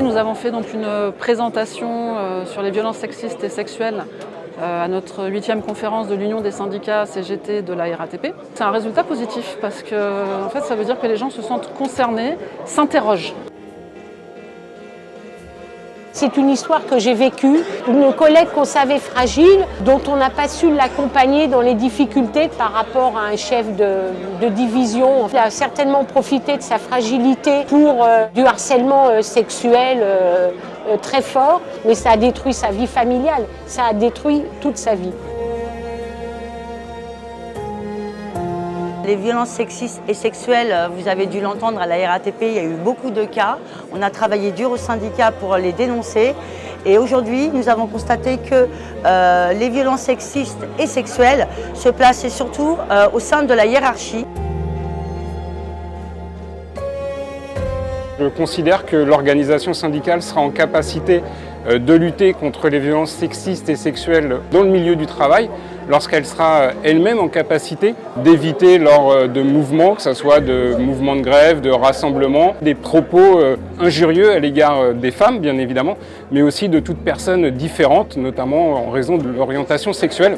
Nous avons fait donc une présentation sur les violences sexistes et sexuelles à notre 8e conférence de l'Union des syndicats CGT de la RATP. C'est un résultat positif parce que en fait, ça veut dire que les gens se sentent concernés, s'interrogent. C'est une histoire que j'ai vécue, une collègue qu'on savait fragile, dont on n'a pas su l'accompagner dans les difficultés par rapport à un chef de division. Il a certainement profité de sa fragilité pour du harcèlement sexuel très fort, mais ça a détruit sa vie familiale, ça a détruit toute sa vie. Les violences sexistes et sexuelles, vous avez dû l'entendre à la RATP, il y a eu beaucoup de cas. On a travaillé dur au syndicat pour les dénoncer. Et aujourd'hui, nous avons constaté que les violences sexistes et sexuelles se plaçaient surtout au sein de la hiérarchie. Je considère que l'organisation syndicale sera en capacité de lutter contre les violences sexistes et sexuelles dans le milieu du travail lorsqu'elle sera elle-même en capacité d'éviter lors de mouvements, que ce soit de mouvements de grève, de rassemblements, des propos injurieux à l'égard des femmes bien évidemment, mais aussi de toute personne différente, notamment en raison de l'orientation sexuelle.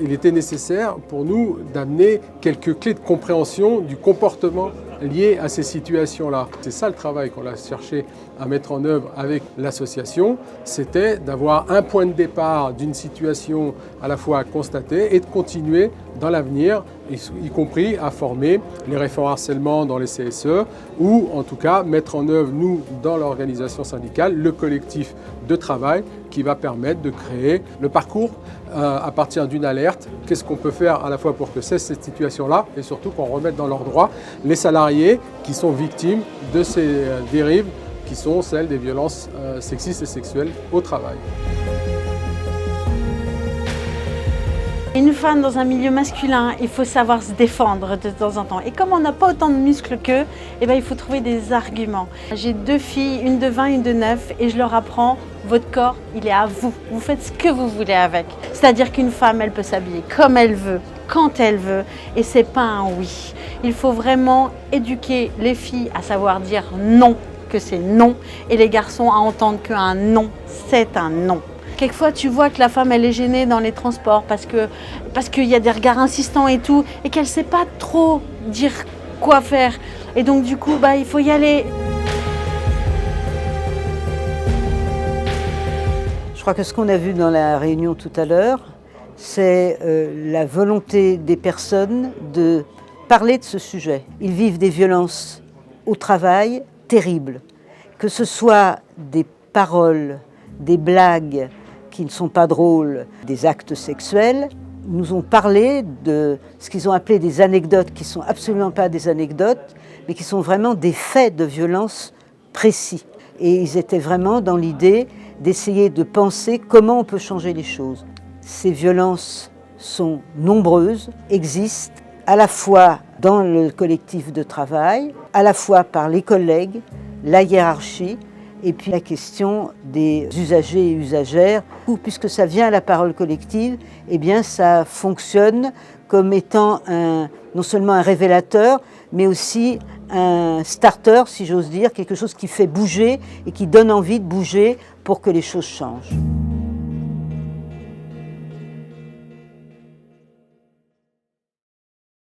Il était nécessaire pour nous d'amener quelques clés de compréhension du comportement lié à ces situations-là. C'est ça le travail qu'on a cherché à mettre en œuvre avec l'association, c'était d'avoir un point de départ d'une situation à la fois à constater et de continuer dans l'avenir, y compris à former les référents harcèlement dans les CSE ou en tout cas mettre en œuvre, nous, dans l'organisation syndicale, le collectif de travail qui va permettre de créer le parcours à partir d'une alerte. Qu'est-ce qu'on peut faire à la fois pour que cesse cette situation-là et surtout qu'on remette dans leurs droits les salariés qui sont victimes de ces dérives qui sont celles des violences sexistes et sexuelles au travail. Une femme dans un milieu masculin, il faut savoir se défendre de temps en temps. Et comme on n'a pas autant de muscles qu'eux, il faut trouver des arguments. J'ai 2 filles, une de 20, une de 9, et je leur apprends, votre corps, il est à vous. Vous faites ce que vous voulez avec. C'est-à-dire qu'une femme, elle peut s'habiller comme elle veut, quand elle veut, et c'est pas un oui. Il faut vraiment éduquer les filles à savoir dire non, que c'est non, et les garçons à entendre qu'un non, c'est un non. Quelquefois, tu vois que la femme, elle est gênée dans les transports parce qu'il y a des regards insistants et tout, et qu'elle ne sait pas trop dire quoi faire. Et donc, du coup, il faut y aller. Je crois que ce qu'on a vu dans la réunion tout à l'heure, c'est la volonté des personnes de parler de ce sujet. Ils vivent des violences au travail terribles, que ce soit des paroles, des blagues qui ne sont pas drôles, des actes sexuels. Ils nous ont parlé de ce qu'ils ont appelé des anecdotes, qui ne sont absolument pas des anecdotes, mais qui sont vraiment des faits de violence précis. Et ils étaient vraiment dans l'idée d'essayer de penser comment on peut changer les choses. Ces violences sont nombreuses, existent à la fois dans le collectif de travail, à la fois par les collègues, la hiérarchie, et puis la question des usagers et usagères, puisque ça vient à la parole collective, ça fonctionne comme étant non seulement un révélateur, mais aussi un starter, si j'ose dire, quelque chose qui fait bouger et qui donne envie de bouger pour que les choses changent.